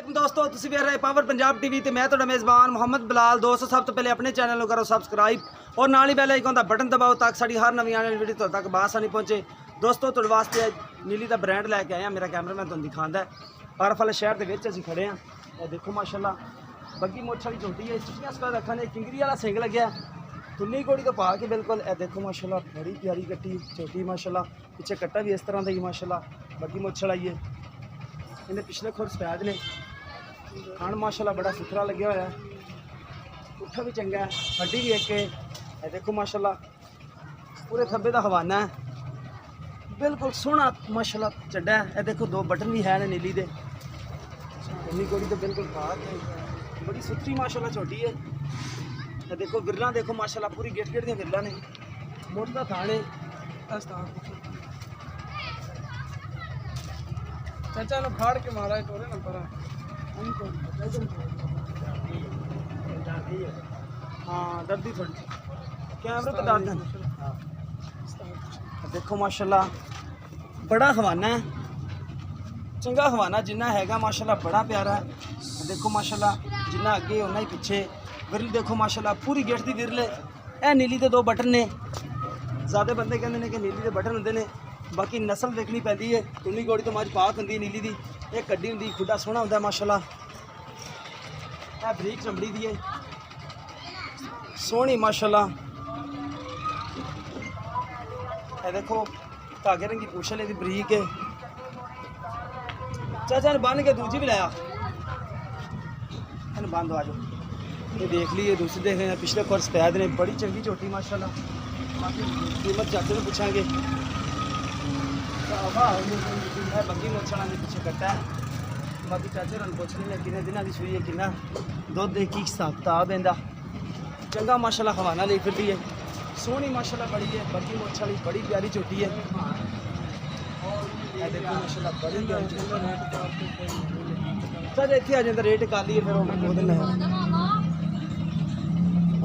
वालेकुम दोस्तों, तुसीं वेख रहे पावर पंजाब टीवी ते मैं तुहाडा मेज़बान मोहम्मद बिलाल। दोस्तों सब तो पहले अपने चैनल को करो सब्सक्राइब और नाल ही बेल आइकन दा बटन दबाओ ताकि साडी हर नवीं आने वाली वीडियो तुहाडे तक बासानी पहुंचे। दोस्तों तुहाडे वास्ते नीली दा ब्रांड लैके आए हैं, मेरा कैमरामैन तुहानूं दिखांदा है। पारफल शहर दे विच असीं खड़े हैं और देखो माशाल्लाह बग्गी मुੱਛ वाली झोटी है, चिट्टियां सफेद अखां ने किंगरी वाला सिंग लग्या तुन्नी घोड़ी तो पा के बिल्कुल। ए देखो माशाल्लाह बड़ी प्यारी कट्टी झोटी माशाल्लाह, पिछे कट्टा भी इस तरह का ही माशाल्लाह बग्गी मुੱਛ वाला ही है। इन्हें पिछले खुर सफेद ने, खान माशाल्लाह बड़ा सुथरा लगे हुआ है, उठा भी चंगा है, हड्डी भी एक है। देखो माशाल्लाह पूरे खब्बे का हवाना है, बिल्कुल सोहना माशाल्लाह चड्डा है। ये देखो दो बटन भी है नीली दे, नीली घोड़ी तो बिल्कुल पाक है, बड़ी सुथरी माशाल्लाह छोटी है। ये देखो विरला देखो माशाल्लाह पूरी गेट गेट दी विरला ने, मोटा थाने चाचा लो फाड़ के मारा है टोरे ना परा। हाँ डरदी थोड़ी कैमरे तो डर दें। देखो माशाल्लाह बड़ा हवाना है, चंगा हवाना जिन्ना हैगा माशाल्लाह बड़ा प्यारा है। देखो माशाल्लाह जिन्ना अगे उन्ना ही पिछे विरल देखो माशाल्लाह पूरी गेट दी विरल। ए नीली दे दो बटन ने, ज़्यादा बंदे कहते हैं कि नीली दे बटन होंगे ने, बाकी नस्ल देखनी पैंदी है। तुन्नी घोड़ी तो मज पाक होंदी है नीली दी, एक कड्डी होंदी खुड्डा सोहना होंदा माशाल्लाह। ए बरीक चमड़ी दी है सोहनी माशाल्लाह। ए देखो धागे रंगी पूछ दी बरीक है। चाचा ने बन के दूजी भी लाया बंद आ जाओ। ये देख लीजिए दूसरी देख रहे हैं, पिछले कोर्स पैद ने, बड़ी चंगी झोटी माशाल्लाह। बाकी कीमत चाचे को पूछांगे। बग्गी मुੱਛ वाला पीछे कट्टा है, बाकी चाचे रन पुछ लेंगे किन्ने दिनों की सूई है, किन्ना दुध की हिसाब किताब इहदा चंगा माशाल्लाह हवाना ले फिरती है, सोहनी माशाल्लाह बड़ी है। बग्गी मुੱਛ वाली बड़ी प्यारी झोटी है। देखो माशाल्लाह बड़ी प्यारी चाचा इतने आ जाता रेट कर लीए फिर दो दिन है।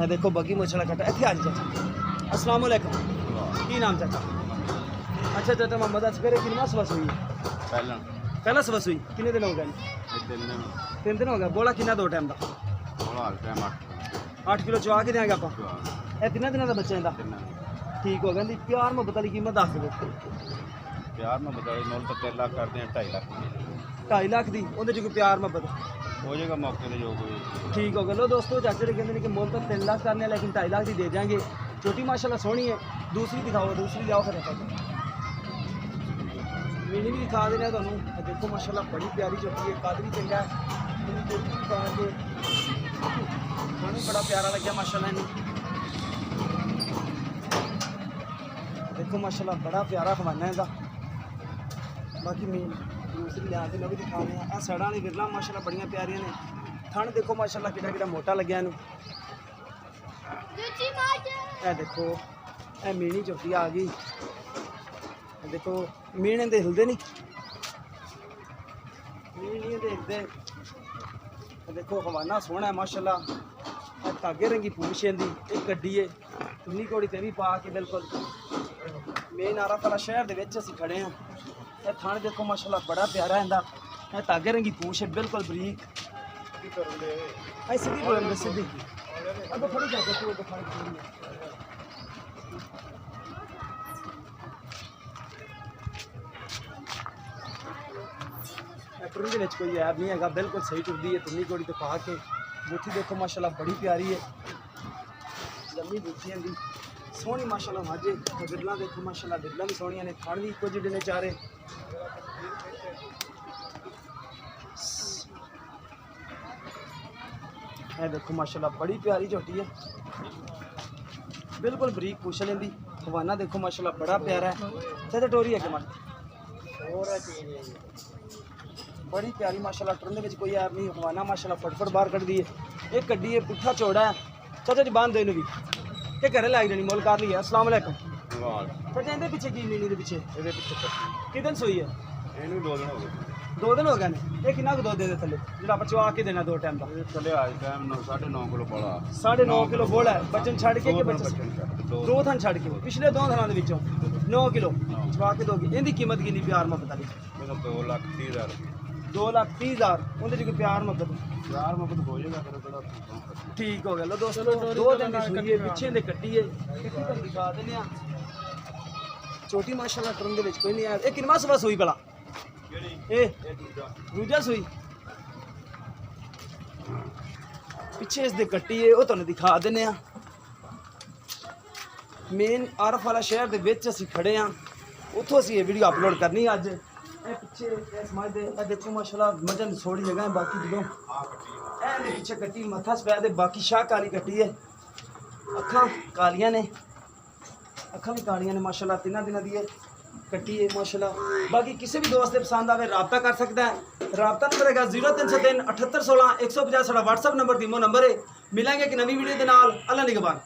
देखो बग्गी मुੱਛ वाला कट्टा इतने आ जाए। अस्सलाम वालेकुम, की नाम चाचा? अच्छा चाचा मोहम्मद असगर कितना सवा सुई? पहला सवा सुई कितने दिन हो गए? 3 दिन हो गए। बोला कितना दो टाइम का? 8 किलो चवा के देंगे आप। ये 3 दिनों का बच्चा इनका ठीक हो गया। प्यार मुहब्बत वाली कीमत दस दो। प्यार मुहब्बत वाली मुल तो 3 लाख करते हैं, 2.5 लाख 2.5 लाख दी उहदे च कोई प्यार मुहब्बत हो जाएगा मौके पर जो कोई ठीक हो गया। लो दोस्तों चाचे कहते हैं कि मुल तो 3 लाख करने, लेकिन 2.5 लाख की दे जाएंगे। छोटी माशाल्लाह सोहनी है। दूसरी दिखाओ, दूसरी जाओ फिर मीनी भी दिखा देना तुहानूं। देखो माशाल्लाह बड़ी प्यारी छोटी है, कद भी चंगा है, खाने बड़ा प्यारा लग्या माशाल्लाह इन्हूं। देखो माशाल्लाह बड़ा प्यारा खवाना है। बाकी मीन दूसरी लिया के भी दिखा रहे हैं। सड़ा वाली विरला माशाल्लाह बड़ियां प्यारियां ने। थन देखो माशाल्लाह कितना कितना मोटा लग्या इन्हूं। ए देखो ए मीनी झोटी आ गई। देखो मीने दे हिलते नहीं, मीन नहीं देखते। देखो हवाना सोहना है माशाल्लाह, धागे रंगी पूछ इनकी, एक गड्डी है तुन्नी घोड़ी ते भी पा के बिल्कुल। मेन आरा वाला शहर दे विच असीं खड़े हैं। ये थान देखो माशाल्लाह बड़ा प्यारा इनका, धागे रंगी पूछ है बिल्कुल बरीक। सीधी बोल सीधी अब खड़ी जाके तू टुरन के कोई ऐप नहीं है, बिल्कुल सही टुरदी है। तुन्नी घोड़ी तो पा के बूथी देखो माशाल्लाह बड़ी प्यारी है, लम्मी बूथी इनकी सोहनी माशाल्लाह। माजे बिरला देखो माशाल्लाह, बिरला भी सोहनियां ने, थान भी इको जिहड़े ने चारे। ये देखो माशाल्लाह बड़ी प्यारी झोटी है, बिल्कुल बरीक पूछल इनकी। हवाना देखो माशाल्लाह बड़ा प्यारा है। चाचा टोरी है कि मार बड़ी प्यारी माशाल्लाह। टुरन में कोई ऐप नहीं। हवाना माशाल्लाह फटफट बाहर कट दी है, एक कड्डी है पुट्ठा चौड़ा है। चाचा जी बांध दो इन्हूं भी, ये घरे लाई देनी मुल कर ली है। अस्सलाम वालेकुम चाचा इहदे पिछे की मीनी दे पिछे कितन सोई है? 2 दिन हो गए ने। ये कितना दुध दे थले जो आप चवा के देना 2 टाइम का? थले आज टाइम 9.5 किलो बोला, 9.5 किलो बोला है। बच्चन छड़ के बच्चे 2 थन छड़ के पिछले 2 थना दे विचों 9 किलो चवा के दोगी। इनकी कीमत कितनी प्यार मुहब्बत वाली? 2,30,000 2,30,000 ਉਹਦੇ 'ਚ ਕੋਈ ਪਿਆਰ ਮੁਹੱਬਤ ਪਿਆਰ ਮੁਹੱਬਤ ਹੋ ਜਾਏਗਾ ਫਿਰ ਬੜਾ ਠੀਕ ਹੋ ਗਿਆ ਲੋ ਦੋਸਤੋ 2 ਦਿਨ ਦੀ ਸੂਈ ਹੈ ਪਿੱਛੇ ਦੇ ਕੱਟੀ ਹੈ ਕੱਟੀ ਤੁਹਾਨੂੰ ਦਿਖਾ ਦਿੰਦੇ ਆ ਛੋਟੀ ਮਾਸ਼ਾਅੱਲਾ ਟਰਨ ਦੇ ਵਿੱਚ ਕੋਈ ਨਹੀਂ ਆ ਇਹ ਕਿੰਨਾ ਸਵਾ ਸੂਈ ਭਲਾ ਇਹ ਦੂਜਾ ਸੂਈ ਪਿੱਛੇ ਇਸ ਦੇ ਕੱਟੀ ਹੈ ਉਹ ਤੁਹਾਨੂੰ ਦਿਖਾ ਦਿੰਦੇ ਆ ਮੇਨ ਆਰਫ ਵਾਲਾ ਸ਼ਹਿਰ ਦੇ ਵਿੱਚ ਅਸੀਂ ਖੜੇ ਆ ਉੱਥੋਂ ਅਸੀਂ ਇਹ ਵੀਡੀਓ ਅਪਲੋਡ ਕਰਨੀ ਅੱਜ ਇਹ ਪਿੱਛੇ ਇਸ ਮਾਝੇ ਦੇ ਇਹ ਦੇਖੋ ਮਾਸ਼ਾਅੱਲਾ ਮਜਨ ਦੀ ਥੋੜੀ ਜਗ੍ਹਾ ਹੈ ਬਾਕੀ ਜਦੋਂ ਇਹ ਦੇ ਪਿੱਛੇ ਕੱਟੀ ਮੱਥਾ ਸਪੈ ਦੇ ਬਾਕੀ ਸ਼ਾਹ ਕਾਲੀ ਕੱਟੀ ਹੈ ਅੱਖਾਂ ਕਾਲੀਆਂ ਨੇ ਅੱਖਾਂ ਵੀ ਕਾਲੀਆਂ ਨੇ ਮਾਸ਼ਾਅੱਲਾ 3 ਦਿਨਾਂ ਦੀ ਹੈ ਕੱਟੀ ਹੈ ਮਾਸ਼ਾਅੱਲਾ ਬਾਕੀ ਕਿਸੇ ਵੀ ਦੋਸਤ ਦੇ ਪਸੰਦ ਆਵੇ ਰਾਬਤਾ ਕਰ ਸਕਦਾ ਹੈ ਰਾਬਤਾ ਨੰਬਰ ਹੈਗਾ 0303 7816 150 ਸਾਡਾ WhatsApp ਨੰਬਰ ਦੀਮੋ ਨੰਬਰ ਹੈ ਮਿਲਾਂਗੇ ਇੱਕ ਨਵੀਂ ਵੀਡੀਓ ਦੇ ਨਾਲ ਅੱਲਾ ਨਿਗਹਬਾਨ।